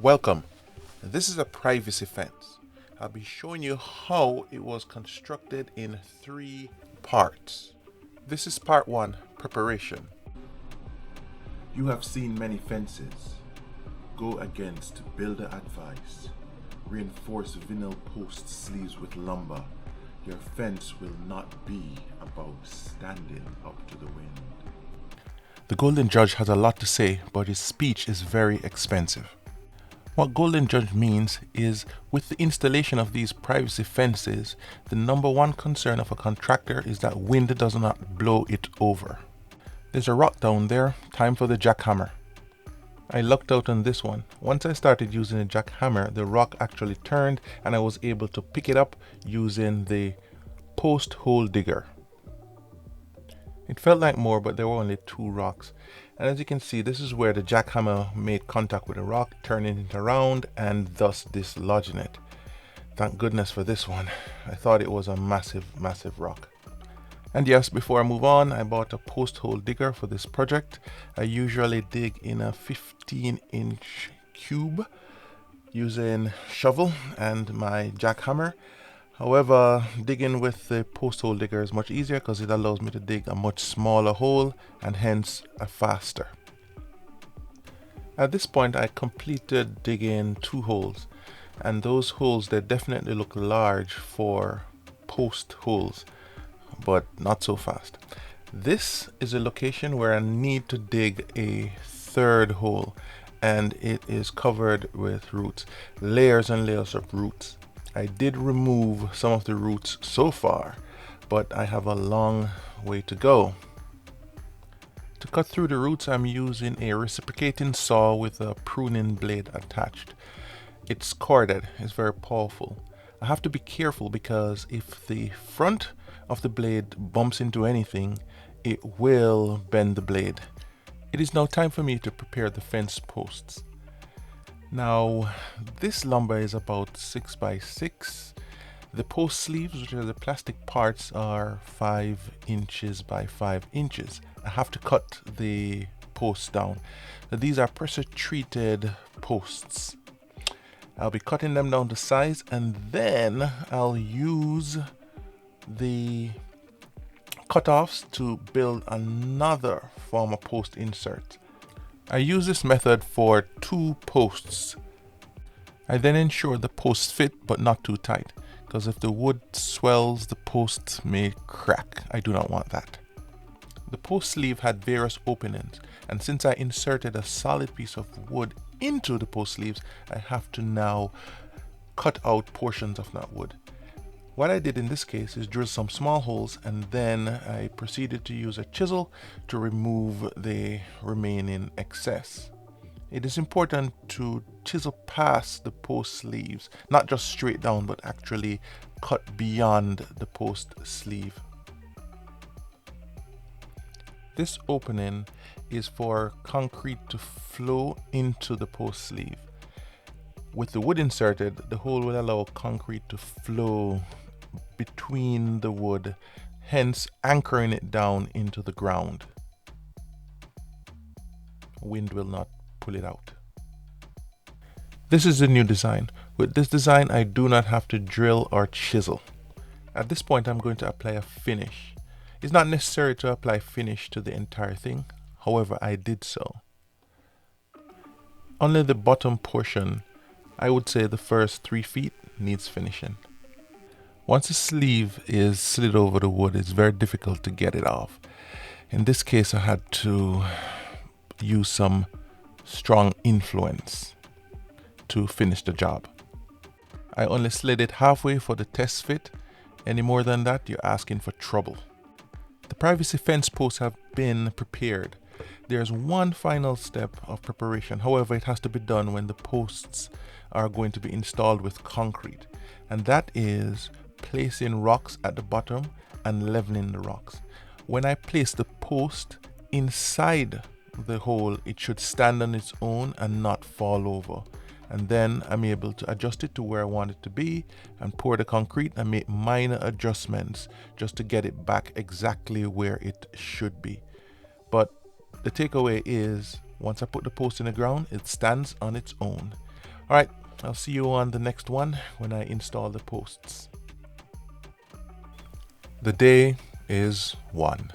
Welcome. This is a privacy fence. I'll be showing you how it was constructed in 3 parts. This is part 1, preparation. You have seen many fences. Go against builder advice. Reinforce vinyl post sleeves with lumber. Your fence will not be about standing up to the wind. The Golden Judge has a lot to say, but his speech is very expensive. What Golden Judge means is, with the installation of these privacy fences, the number one concern of a contractor is that wind does not blow it over. There's a rock down there, time for the jackhammer. I lucked out on this one. Once I started using the jackhammer, the rock actually turned and I was able to pick it up using the post hole digger. It felt like more, but there were only 2 rocks. And as you can see, this is where the jackhammer made contact with the rock, turning it around and thus dislodging it. Thank goodness for this one. I thought it was a massive rock. And yes, before I move on, I bought a post hole digger for this project. I usually dig in a 15-inch cube using shovel and my jackhammer. However, digging with the post hole digger is much easier because it allows me to dig a much smaller hole and hence a faster. At this point, I completed digging 2 holes, and those holes, they definitely look large for post holes, but not so fast. This is a location where I need to dig a 3rd hole, and it is covered with roots, layers and layers of roots. I did remove some of the roots so far, but I have a long way to go. To cut through the roots, I'm using a reciprocating saw with a pruning blade attached. It's corded, it's very powerful. I have to be careful because if the front of the blade bumps into anything, it will bend the blade. It is now time for me to prepare the fence posts. Now, this lumber is about 6 by 6. The post sleeves, which are the plastic parts, are 5 inches by 5 inches. I have to cut the posts down. Now, these are pressure treated posts. I'll be cutting them down to size, and then I'll use the cutoffs to build another form of post insert. I use this method for 2 posts. I then ensure the posts fit but not too tight, because if the wood swells, the posts may crack. I do not want that. The post sleeve had various openings, and since I inserted a solid piece of wood into the post sleeves, I have to now cut out portions of that wood. What I did in this case is drill some small holes, and then I proceeded to use a chisel to remove the remaining excess. It is important to chisel past the post sleeves, not just straight down, but actually cut beyond the post sleeve. This opening is for concrete to flow into the post sleeve. With the wood inserted, the hole will allow concrete to flow between the wood, hence anchoring it down into the ground. Wind will not pull it out. This is the new design. With this design, I do not have to drill or chisel. At this point, I'm going to apply a finish. It's not necessary to apply finish to the entire thing. However, I did so. Only the bottom portion, I would say the first 3 feet, needs finishing. Once the sleeve is slid over the wood, it's very difficult to get it off. In this case, I had to use some strong influence to finish the job. I only slid it halfway for the test fit. Any more than that, you're asking for trouble. The privacy fence posts have been prepared. There's one final step of preparation. However, it has to be done when the posts are going to be installed with concrete, and that is placing rocks at the bottom and leveling the rocks. When I place the post inside the hole, it should stand on its own and not fall over. And then I'm able to adjust it to where I want it to be and pour the concrete and make minor adjustments just to get it back exactly where it should be. But the takeaway is, once I put the post in the ground, it stands on its own. All right, I'll see you on the next one when I install the posts. The day is 1.